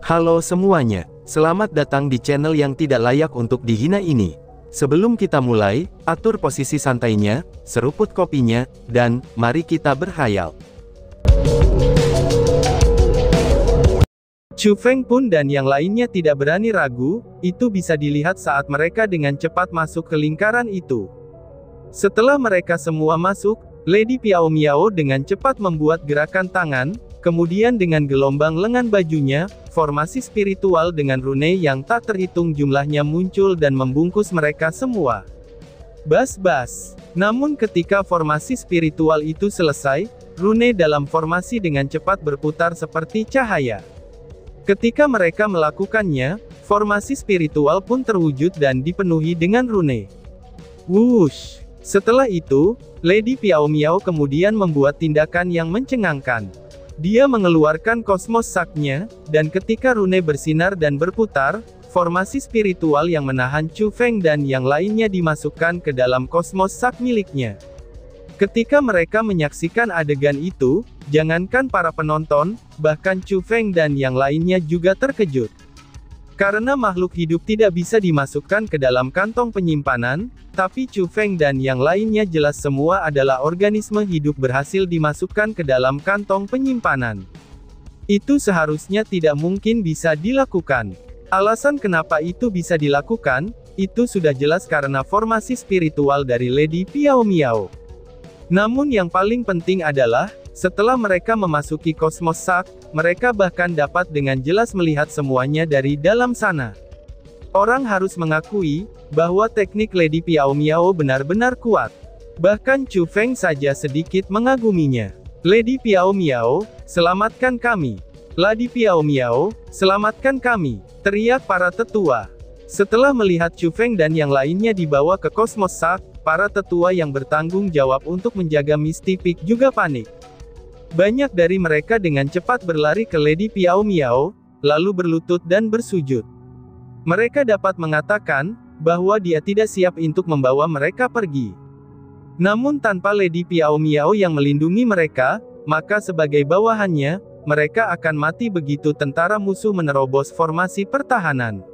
Halo semuanya, selamat datang di channel yang tidak layak untuk dihina ini. Sebelum kita mulai, atur posisi santainya, seruput kopinya, dan mari kita berkhayal. Chu Feng pun dan yang lainnya tidak berani ragu, itu bisa dilihat saat mereka dengan cepat masuk ke lingkaran itu. Setelah mereka semua masuk, Lady Piao Miao dengan cepat membuat gerakan tangan, kemudian dengan gelombang lengan bajunya, formasi spiritual dengan rune yang tak terhitung jumlahnya muncul dan membungkus mereka semua. Bas-bas. Namun ketika formasi spiritual itu selesai, rune dalam formasi dengan cepat berputar seperti cahaya. Ketika mereka melakukannya, formasi spiritual pun terwujud dan dipenuhi dengan rune. Wush! Setelah itu, Lady Piao Miao kemudian membuat tindakan yang mencengangkan. Dia mengeluarkan kosmos saknya, dan ketika rune bersinar dan berputar, formasi spiritual yang menahan Chu Feng dan yang lainnya dimasukkan ke dalam kosmos sak miliknya. Ketika mereka menyaksikan adegan itu, jangankan para penonton, bahkan Chu Feng dan yang lainnya juga terkejut. Karena makhluk hidup tidak bisa dimasukkan ke dalam kantong penyimpanan, tapi Chu Feng dan yang lainnya jelas semua adalah organisme hidup berhasil dimasukkan ke dalam kantong penyimpanan. Itu seharusnya tidak mungkin bisa dilakukan. Alasan kenapa itu bisa dilakukan, itu sudah jelas karena formasi spiritual dari Lady Piao Miao. Namun yang paling penting adalah, setelah mereka memasuki kosmos sak, mereka bahkan dapat dengan jelas melihat semuanya dari dalam sana. Orang harus mengakui, bahwa teknik Lady Piao Miao benar-benar kuat. Bahkan Chu Feng saja sedikit mengaguminya. Lady Piao Miao, selamatkan kami. Lady Piao Miao, selamatkan kami, teriak para tetua. Setelah melihat Chu Feng dan yang lainnya dibawa ke kosmos sak, para tetua yang bertanggung jawab untuk menjaga Misty Peak juga panik. Banyak dari mereka dengan cepat berlari ke Lady Piao Miao, lalu berlutut dan bersujud. Mereka dapat mengatakan, bahwa dia tidak siap untuk membawa mereka pergi. Namun tanpa Lady Piao Miao yang melindungi mereka, maka sebagai bawahannya, mereka akan mati begitu tentara musuh menerobos formasi pertahanan.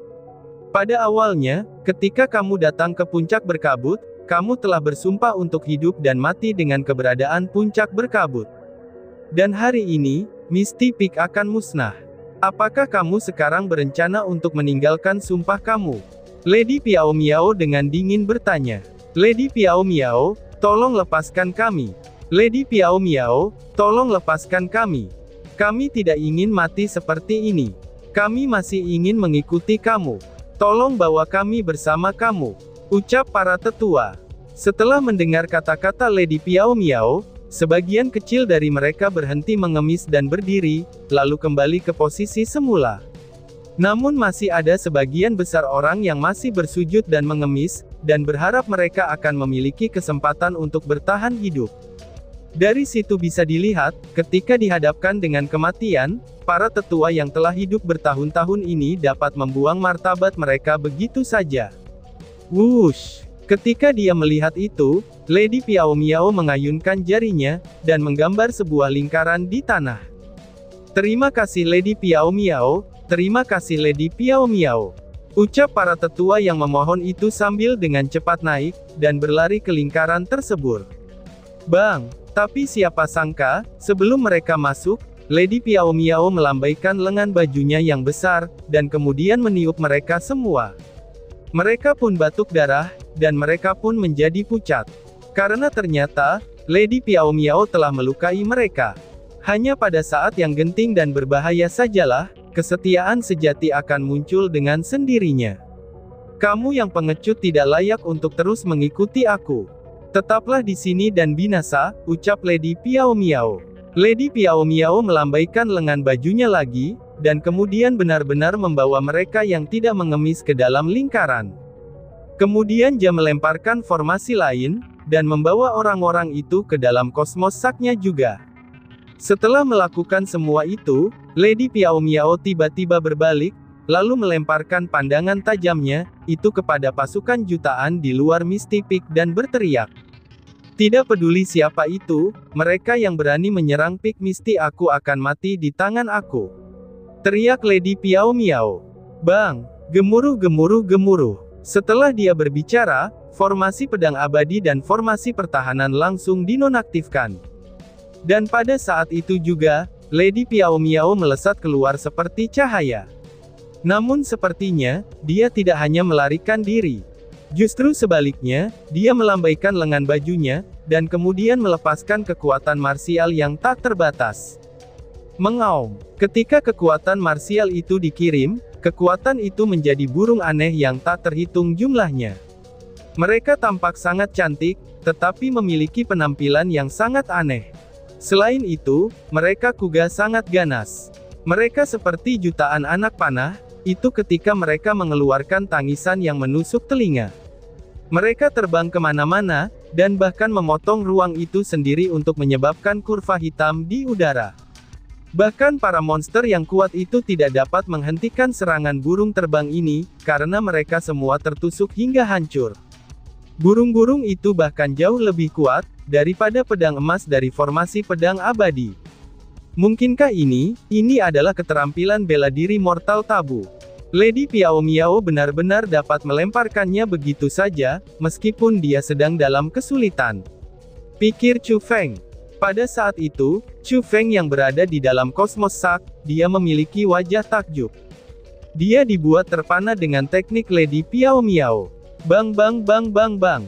Pada awalnya, ketika kamu datang ke puncak berkabut, kamu telah bersumpah untuk hidup dan mati dengan keberadaan puncak berkabut. Dan hari ini, Misty Peak akan musnah. Apakah kamu sekarang berencana untuk meninggalkan sumpah kamu? Lady Piao Miao dengan dingin bertanya. Lady Piao Miao, tolong lepaskan kami. Lady Piao Miao, tolong lepaskan kami. Kami tidak ingin mati seperti ini. Kami masih ingin mengikuti kamu. Tolong bawa kami bersama kamu, ucap para tetua. Setelah mendengar kata-kata Lady Piao Miao, sebagian kecil dari mereka berhenti mengemis dan berdiri, lalu kembali ke posisi semula. Namun masih ada sebagian besar orang yang masih bersujud dan mengemis, dan berharap mereka akan memiliki kesempatan untuk bertahan hidup. Dari situ bisa dilihat, ketika dihadapkan dengan kematian, para tetua yang telah hidup bertahun-tahun ini dapat membuang martabat mereka begitu saja. Wush! Ketika dia melihat itu, Lady Piao Miao mengayunkan jarinya, dan menggambar sebuah lingkaran di tanah. Terima kasih Lady Piao Miao, terima kasih Lady Piao Miao, ucap para tetua yang memohon itu sambil dengan cepat naik, dan berlari ke lingkaran tersebut. Bang! Tapi siapa sangka, sebelum mereka masuk, Lady Piao Miao melambaikan lengan bajunya yang besar, dan kemudian meniup mereka semua. Mereka pun batuk darah, dan mereka pun menjadi pucat. Karena ternyata, Lady Piao Miao telah melukai mereka. Hanya pada saat yang genting dan berbahaya sajalah, kesetiaan sejati akan muncul dengan sendirinya. Kamu yang pengecut tidak layak untuk terus mengikuti aku. Tetaplah di sini dan binasa, ucap Lady Piao Miao. Lady Piao Miao melambaikan lengan bajunya lagi, dan kemudian benar-benar membawa mereka yang tidak mengemis ke dalam lingkaran. Kemudian dia melemparkan formasi lain, dan membawa orang-orang itu ke dalam kosmos saknya juga. Setelah melakukan semua itu, Lady Piao Miao tiba-tiba berbalik, lalu melemparkan pandangan tajamnya, itu kepada pasukan jutaan di luar Misty Peak dan berteriak. Tidak peduli siapa itu, mereka yang berani menyerang Peak Misty aku akan mati di tangan aku. teriak Lady Piao Miao. Bang! Gemuruh gemuruh gemuruh. Setelah dia berbicara, formasi pedang abadi dan formasi pertahanan langsung dinonaktifkan. Dan pada saat itu juga, Lady Piao Miao melesat keluar seperti cahaya. Namun sepertinya, dia tidak hanya melarikan diri. Justru sebaliknya, dia melambaikan lengan bajunya, dan kemudian melepaskan kekuatan marsial yang tak terbatas. Mengaum. Ketika kekuatan marsial itu dikirim, kekuatan itu menjadi burung aneh yang tak terhitung jumlahnya. Mereka tampak sangat cantik, tetapi memiliki penampilan yang sangat aneh. Selain itu, mereka kuga sangat ganas. Mereka seperti jutaan anak panah, itu ketika mereka mengeluarkan tangisan yang menusuk telinga. Mereka terbang kemana-mana, dan bahkan memotong ruang itu sendiri untuk menyebabkan kurva hitam di udara. Bahkan para monster yang kuat itu tidak dapat menghentikan serangan burung terbang ini, karena mereka semua tertusuk hingga hancur. Burung-burung itu bahkan jauh lebih kuat, daripada pedang emas dari formasi pedang abadi. Mungkinkah ini adalah keterampilan bela diri mortal tabu? Lady Piao Miao benar-benar dapat melemparkannya begitu saja, meskipun dia sedang dalam kesulitan. Pikir Chu Feng. Pada saat itu, Chu Feng yang berada di dalam Kosmos Sak, dia memiliki wajah takjub. Dia dibuat terpana dengan teknik Lady Piao Miao. Bang bang bang bang bang.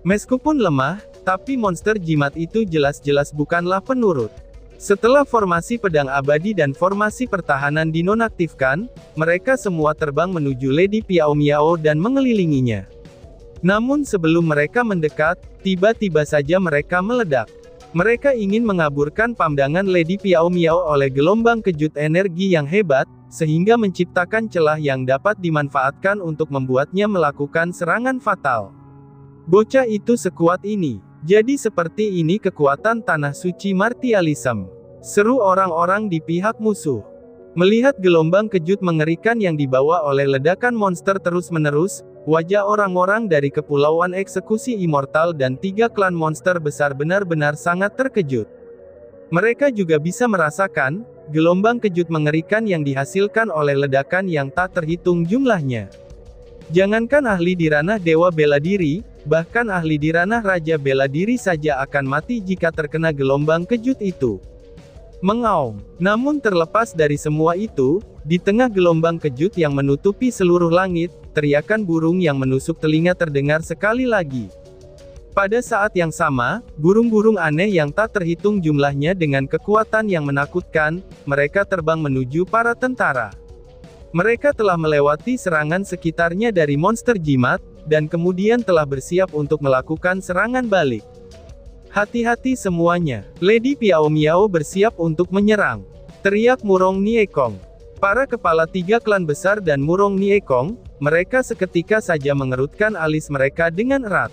Meskipun lemah, tapi monster jimat itu jelas-jelas bukanlah penurut. Setelah formasi pedang abadi dan formasi pertahanan dinonaktifkan, mereka semua terbang menuju Lady Piao Miao dan mengelilinginya. Namun sebelum mereka mendekat, tiba-tiba saja mereka meledak. Mereka ingin mengaburkan pandangan Lady Piao Miao oleh gelombang kejut energi yang hebat, sehingga menciptakan celah yang dapat dimanfaatkan untuk membuatnya melakukan serangan fatal. Bocah itu sekuat ini. Jadi seperti ini kekuatan tanah suci martialism. Seru orang-orang di pihak musuh. Melihat gelombang kejut mengerikan yang dibawa oleh ledakan monster terus-menerus, wajah orang-orang dari Kepulauan Eksekusi Immortal dan 3 klan monster besar benar-benar sangat terkejut. Mereka juga bisa merasakan gelombang kejut mengerikan yang dihasilkan oleh ledakan yang tak terhitung jumlahnya. Jangankan ahli di ranah Dewa Bela Diri, bahkan ahli di ranah Raja Bela Diri saja akan mati jika terkena gelombang kejut itu. Mengaum. Namun terlepas dari semua itu, di tengah gelombang kejut yang menutupi seluruh langit, teriakan burung yang menusuk telinga terdengar sekali lagi. Pada saat yang sama, burung-burung aneh yang tak terhitung jumlahnya dengan kekuatan yang menakutkan, mereka terbang menuju para tentara. Mereka telah melewati serangan sekitarnya dari monster jimat, dan kemudian telah bersiap untuk melakukan serangan balik. Hati-hati semuanya, Lady Piao Miao bersiap untuk menyerang. Teriak Murong Niekong. Para kepala 3 klan besar dan Murong Niekong, mereka seketika saja mengerutkan alis mereka dengan erat.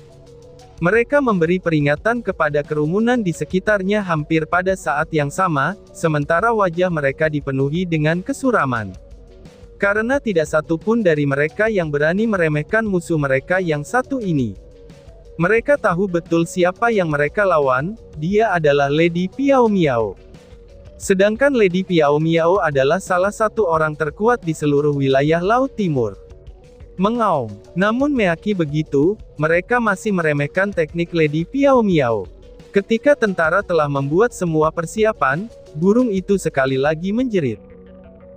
Mereka memberi peringatan kepada kerumunan di sekitarnya hampir pada saat yang sama, sementara wajah mereka dipenuhi dengan kesuraman. Karena tidak satu pun dari mereka yang berani meremehkan musuh mereka yang satu ini. Mereka tahu betul siapa yang mereka lawan, dia adalah Lady Piao Miao. Sedangkan Lady Piao Miao adalah salah satu orang terkuat di seluruh wilayah Laut Timur. Mengaum. Namun meaki begitu, mereka masih meremehkan teknik Lady Piao Miao. Ketika tentara telah membuat semua persiapan, burung itu sekali lagi menjerit.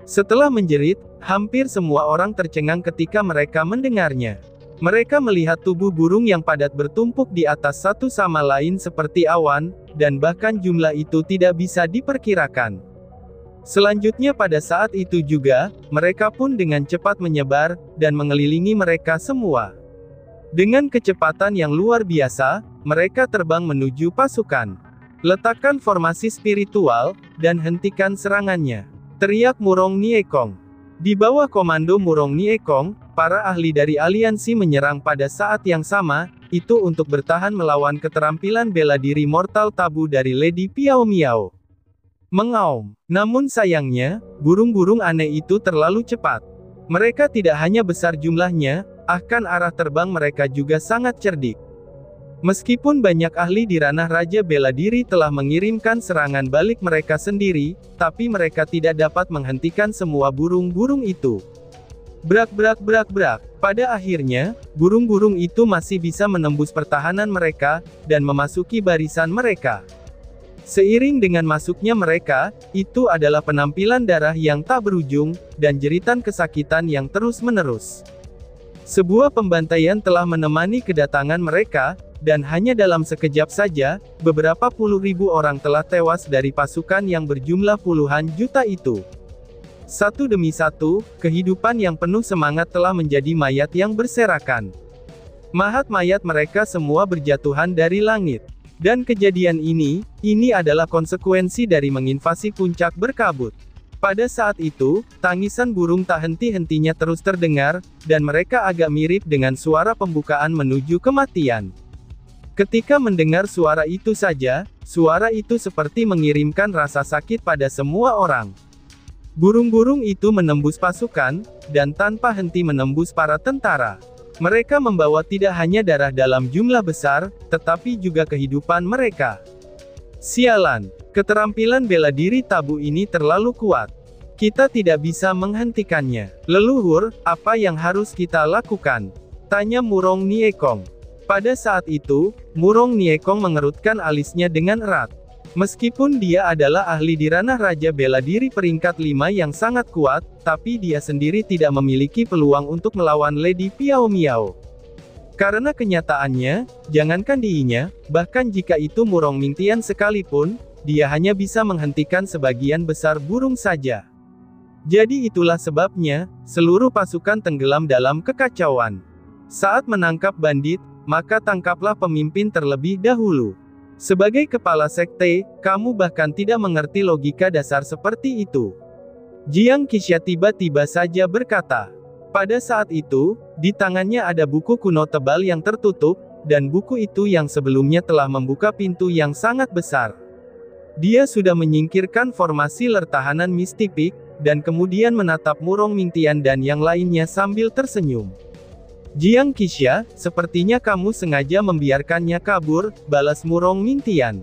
Setelah menjerit, hampir semua orang tercengang ketika mereka mendengarnya. Mereka melihat tubuh burung yang padat bertumpuk di atas satu sama lain seperti awan, dan bahkan jumlah itu tidak bisa diperkirakan. Selanjutnya pada saat itu juga, mereka pun dengan cepat menyebar, dan mengelilingi mereka semua. Dengan kecepatan yang luar biasa, mereka terbang menuju pasukan. Letakkan formasi spiritual, dan hentikan serangannya. Teriak Murong Niekong. Di bawah komando Murong Niekong, para ahli dari aliansi menyerang pada saat yang sama, itu untuk bertahan melawan keterampilan bela diri mortal tabu dari Lady Piao Miao. Mengaum. Namun sayangnya, burung-burung aneh itu terlalu cepat. Mereka tidak hanya besar jumlahnya, bahkan arah terbang mereka juga sangat cerdik. Meskipun banyak ahli di ranah Raja Bela Diri telah mengirimkan serangan balik mereka sendiri, tapi mereka tidak dapat menghentikan semua burung-burung itu. Brak brak brak brak. Pada akhirnya, burung-burung itu masih bisa menembus pertahanan mereka, dan memasuki barisan mereka. Seiring dengan masuknya mereka, itu adalah penampilan darah yang tak berujung, dan jeritan kesakitan yang terus-menerus. Sebuah pembantaian telah menemani kedatangan mereka, dan hanya dalam sekejap saja, beberapa puluh ribu orang telah tewas dari pasukan yang berjumlah puluhan juta itu. Satu demi satu, kehidupan yang penuh semangat telah menjadi mayat yang berserakan. Mayat mereka semua berjatuhan dari langit. Dan kejadian ini adalah konsekuensi dari menginvasi puncak berkabut. Pada saat itu, tangisan burung tak henti-hentinya terus terdengar, dan mereka agak mirip dengan suara pembukaan menuju kematian. Ketika mendengar suara itu saja, suara itu seperti mengirimkan rasa sakit pada semua orang. Burung-burung itu menembus pasukan, dan tanpa henti menembus para tentara. Mereka membawa tidak hanya darah dalam jumlah besar, tetapi juga kehidupan mereka. Sialan, keterampilan bela diri tabu ini terlalu kuat. Kita tidak bisa menghentikannya. Leluhur, apa yang harus kita lakukan? Tanya Murong Niekong. Pada saat itu, Murong Niekong mengerutkan alisnya dengan erat. Meskipun dia adalah ahli di ranah Raja Bela Diri peringkat 5 yang sangat kuat, tapi dia sendiri tidak memiliki peluang untuk melawan Lady Piao Miao. Karena kenyataannya, jangankan dirinya, bahkan jika itu Murong Mingtian sekalipun, dia hanya bisa menghentikan sebagian besar burung saja. Jadi itulah sebabnya, seluruh pasukan tenggelam dalam kekacauan. Saat menangkap bandit, maka tangkaplah pemimpin terlebih dahulu. Sebagai kepala sekte, kamu bahkan tidak mengerti logika dasar seperti itu. Jiang Qixia tiba-tiba saja berkata. Pada saat itu, di tangannya ada buku kuno tebal yang tertutup, dan buku itu yang sebelumnya telah membuka pintu yang sangat besar. Dia sudah menyingkirkan formasi lertahanan mistifik, dan kemudian menatap Murong Mingtian dan yang lainnya sambil tersenyum. Jiang Qixia, sepertinya kamu sengaja membiarkannya kabur, balas Murong Mingtian.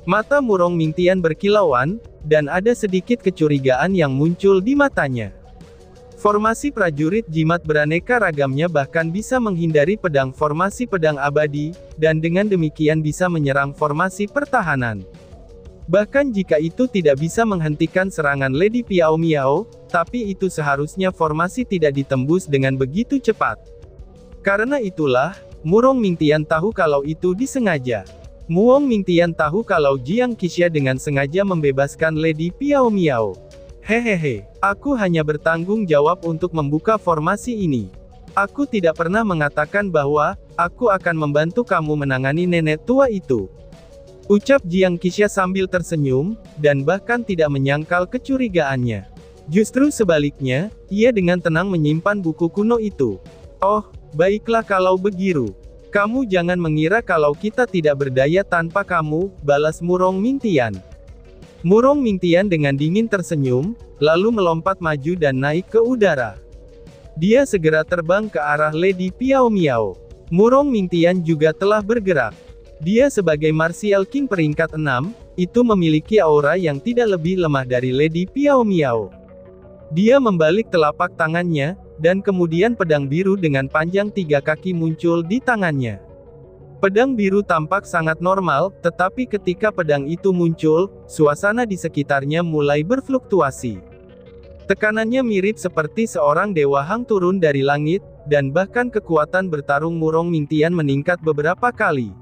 Mata Murong Mingtian berkilauan, dan ada sedikit kecurigaan yang muncul di matanya. Formasi prajurit jimat beraneka ragamnya bahkan bisa menghindari pedang formasi pedang abadi, dan dengan demikian bisa menyerang formasi pertahanan. Bahkan jika itu tidak bisa menghentikan serangan Lady Piao Miao, tapi itu seharusnya formasi tidak ditembus dengan begitu cepat. Karena itulah, Murong Mingtian tahu kalau itu disengaja. Murong Mingtian tahu kalau Jiang Qixia dengan sengaja membebaskan Lady Piao Miao. Hehehe, aku hanya bertanggung jawab untuk membuka formasi ini. Aku tidak pernah mengatakan bahwa, aku akan membantu kamu menangani nenek tua itu. Ucap Jiang Qixia sambil tersenyum, dan bahkan tidak menyangkal kecurigaannya. Justru sebaliknya, ia dengan tenang menyimpan buku kuno itu. Oh, baiklah kalau begitu. Kamu jangan mengira kalau kita tidak berdaya tanpa kamu, balas Murong Mingtian. Murong Mingtian dengan dingin tersenyum, lalu melompat maju dan naik ke udara. Dia segera terbang ke arah Lady Piao Miao. Murong Mingtian juga telah bergerak. Dia sebagai Martial King peringkat 6, itu memiliki aura yang tidak lebih lemah dari Lady Piao Miao. Dia membalik telapak tangannya, dan kemudian pedang biru dengan panjang 3 kaki muncul di tangannya. Pedang biru tampak sangat normal, tetapi ketika pedang itu muncul, suasana di sekitarnya mulai berfluktuasi. Tekanannya mirip seperti seorang dewa hang turun dari langit, dan bahkan kekuatan bertarung Murong Mingtian meningkat beberapa kali.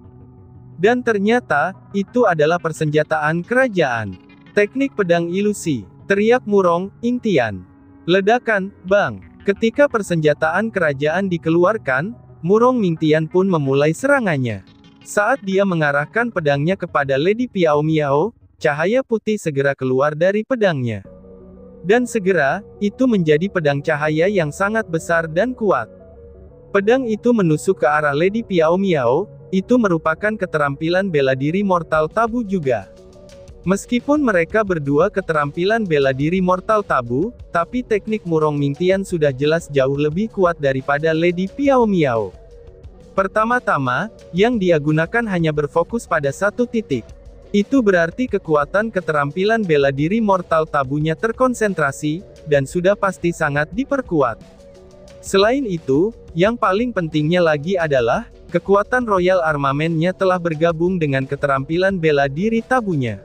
Dan ternyata, itu adalah persenjataan kerajaan. Teknik pedang ilusi, teriak Murong Mingtian. Ledakan, bang. Ketika persenjataan kerajaan dikeluarkan, Murong Mingtian pun memulai serangannya. Saat dia mengarahkan pedangnya kepada Lady Piao Miao, cahaya putih segera keluar dari pedangnya. Dan segera, itu menjadi pedang cahaya yang sangat besar dan kuat. Pedang itu menusuk ke arah Lady Piao Miao, itu merupakan keterampilan bela diri mortal tabu juga. Meskipun mereka berdua keterampilan bela diri mortal tabu, tapi teknik Murong Mingtian sudah jelas jauh lebih kuat daripada Lady Piao Miao. Pertama-tama, yang dia gunakan hanya berfokus pada satu titik. Itu berarti kekuatan keterampilan bela diri mortal tabunya terkonsentrasi, dan sudah pasti sangat diperkuat. Selain itu, yang paling pentingnya lagi adalah, kekuatan royal armamennya telah bergabung dengan keterampilan bela diri tabunya.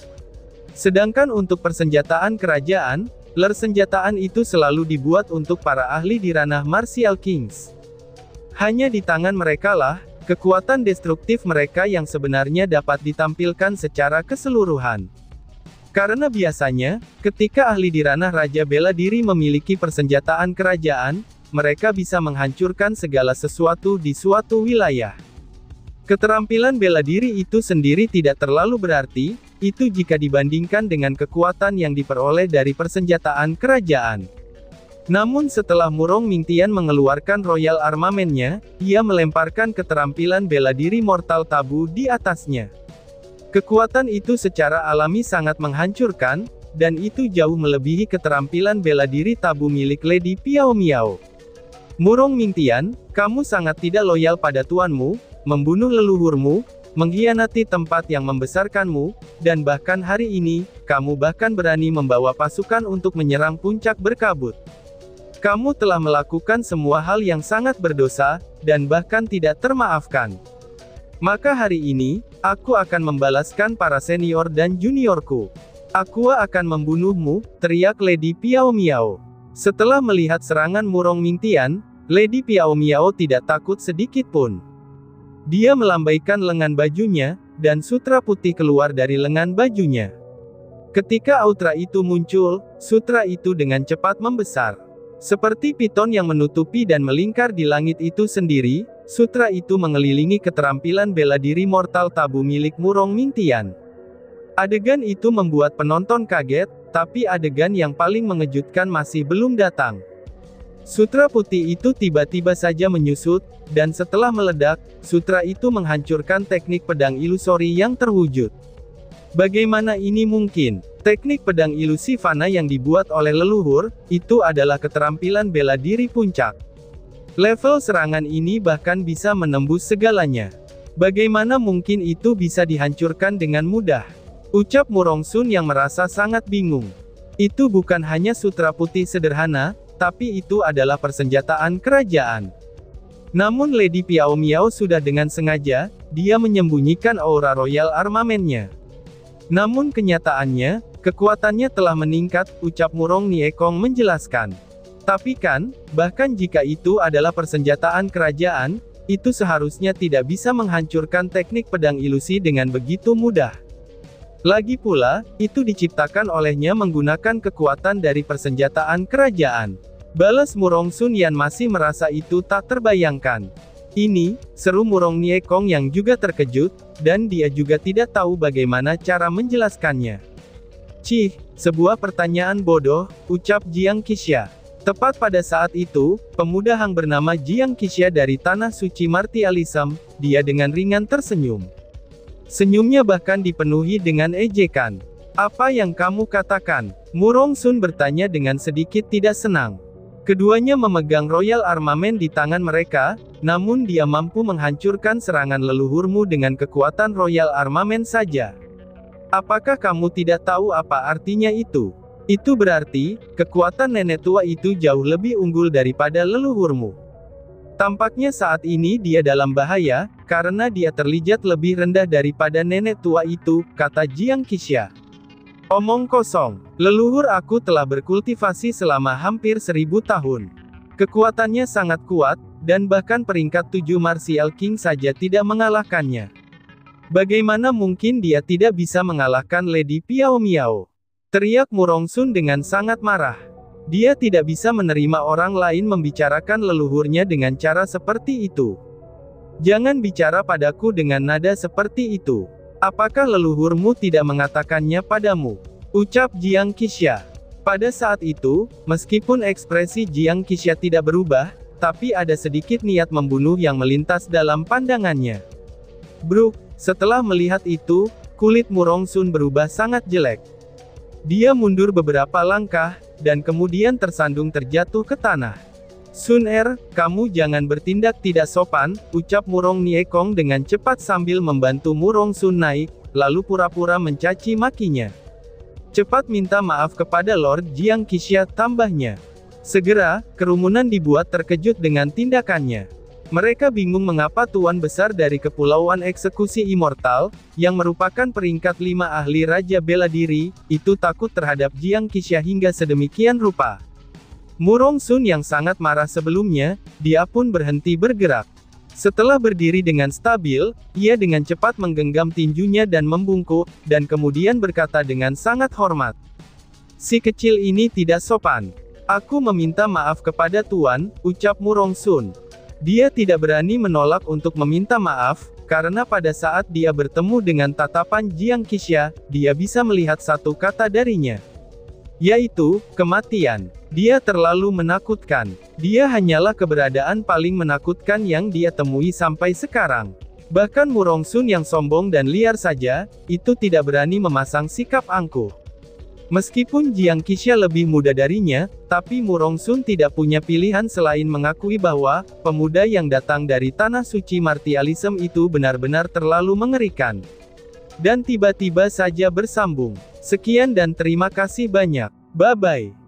Sedangkan untuk persenjataan kerajaan, senjataan itu selalu dibuat untuk para ahli di ranah Martial Kings. Hanya di tangan mereka lah, kekuatan destruktif mereka yang sebenarnya dapat ditampilkan secara keseluruhan. Karena biasanya, ketika ahli di ranah Raja Bela Diri memiliki persenjataan kerajaan, mereka bisa menghancurkan segala sesuatu di suatu wilayah. Keterampilan bela diri itu sendiri tidak terlalu berarti, itu jika dibandingkan dengan kekuatan yang diperoleh dari persenjataan kerajaan. Namun setelah Murong Mingtian mengeluarkan royal armamennya, ia melemparkan keterampilan bela diri mortal tabu di atasnya. Kekuatan itu secara alami sangat menghancurkan, dan itu jauh melebihi keterampilan bela diri tabu milik Lady Piao Miao. Murong Mingtian, kamu sangat tidak loyal pada tuanmu, membunuh leluhurmu, mengkhianati tempat yang membesarkanmu, dan bahkan hari ini, kamu bahkan berani membawa pasukan untuk menyerang puncak berkabut. Kamu telah melakukan semua hal yang sangat berdosa, dan bahkan tidak termaafkan. Maka hari ini, aku akan membalaskan para senior dan juniorku. Aku akan membunuhmu, teriak Lady Piao Miao. Setelah melihat serangan Murong Mingtian, Lady Piao Miao tidak takut sedikit pun. Dia melambaikan lengan bajunya, dan sutra putih keluar dari lengan bajunya. Ketika autra itu muncul, sutra itu dengan cepat membesar. Seperti piton yang menutupi dan melingkar di langit itu sendiri, sutra itu mengelilingi keterampilan bela diri mortal tabu milik Murong Mingtian. Adegan itu membuat penonton kaget, tapi adegan yang paling mengejutkan masih belum datang. Sutra putih itu tiba-tiba saja menyusut, dan setelah meledak, sutra itu menghancurkan teknik pedang ilusori yang terwujud. Bagaimana ini mungkin? Teknik pedang ilusi fana yang dibuat oleh leluhur, itu adalah keterampilan bela diri puncak. Level serangan ini bahkan bisa menembus segalanya. Bagaimana mungkin itu bisa dihancurkan dengan mudah? Ucap Murong Sun yang merasa sangat bingung. Itu bukan hanya sutra putih sederhana, tapi itu adalah persenjataan kerajaan. Namun Lady Piao Miao sudah dengan sengaja, dia menyembunyikan aura royal armamennya. Namun kenyataannya, kekuatannya telah meningkat, ucap Murong Niekong menjelaskan. Tapi kan, bahkan jika itu adalah persenjataan kerajaan, itu seharusnya tidak bisa menghancurkan teknik pedang ilusi dengan begitu mudah. Lagi pula, itu diciptakan olehnya menggunakan kekuatan dari persenjataan kerajaan. Balas Murong Sun yang masih merasa itu tak terbayangkan. Ini, seru Murong Niekong yang juga terkejut, dan dia juga tidak tahu bagaimana cara menjelaskannya. Cih, sebuah pertanyaan bodoh, ucap Jiang Qixia. Tepat pada saat itu, pemuda Hang bernama Jiang Qixia dari Tanah Suci Martialism, dia dengan ringan tersenyum. Senyumnya bahkan dipenuhi dengan ejekan. Apa yang kamu katakan? Murong Sun bertanya dengan sedikit tidak senang. Keduanya memegang royal armament di tangan mereka, namun dia mampu menghancurkan serangan leluhurmu dengan kekuatan royal armament saja. Apakah kamu tidak tahu apa artinya itu? Itu berarti, kekuatan nenek tua itu jauh lebih unggul daripada leluhurmu. Tampaknya saat ini dia dalam bahaya, karena dia terlihat lebih rendah daripada nenek tua itu, kata Jiang Qixia. Omong kosong. Leluhur aku telah berkultivasi selama hampir 1000 tahun. Kekuatannya sangat kuat, dan bahkan peringkat 7 Martial King saja tidak mengalahkannya. Bagaimana mungkin dia tidak bisa mengalahkan Lady Piao Miao? Teriak Murong Sun dengan sangat marah. Dia tidak bisa menerima orang lain membicarakan leluhurnya dengan cara seperti itu. Jangan bicara padaku dengan nada seperti itu. Apakah leluhurmu tidak mengatakannya padamu? Ucap Jiang Qixia. Pada saat itu, meskipun ekspresi Jiang Qixia tidak berubah, tapi ada sedikit niat membunuh yang melintas dalam pandangannya. Bruk, setelah melihat itu, kulit Murong Sun berubah sangat jelek. Dia mundur beberapa langkah, dan kemudian tersandung terjatuh ke tanah. Sun kamu jangan bertindak tidak sopan, ucap Murong Niekong dengan cepat sambil membantu Murong Sun naik, lalu pura-pura mencaci makinya. Cepat minta maaf kepada Lord Jiang Qixia, tambahnya. Segera, kerumunan dibuat terkejut dengan tindakannya. Mereka bingung mengapa Tuan Besar dari Kepulauan Eksekusi Immortal, yang merupakan peringkat 5 ahli Raja Bela Diri, itu takut terhadap Jiang Qixia hingga sedemikian rupa. Murong Sun yang sangat marah sebelumnya, dia pun berhenti bergerak. Setelah berdiri dengan stabil, ia dengan cepat menggenggam tinjunya dan membungkuk, dan kemudian berkata dengan sangat hormat. Si kecil ini tidak sopan. Aku meminta maaf kepada Tuan, ucap Murong Sun. Dia tidak berani menolak untuk meminta maaf, karena pada saat dia bertemu dengan tatapan Jiang Qixia, dia bisa melihat satu kata darinya. Yaitu, kematian. Dia terlalu menakutkan. Dia hanyalah keberadaan paling menakutkan yang dia temui sampai sekarang. Bahkan Murong Sun yang sombong dan liar saja, itu tidak berani memasang sikap angkuh. Meskipun Jiang Qixia lebih muda darinya, tapi Murong Sun tidak punya pilihan selain mengakui bahwa, pemuda yang datang dari tanah suci martialisme itu benar-benar terlalu mengerikan. Dan tiba-tiba saja bersambung. Sekian dan terima kasih banyak. Bye-bye.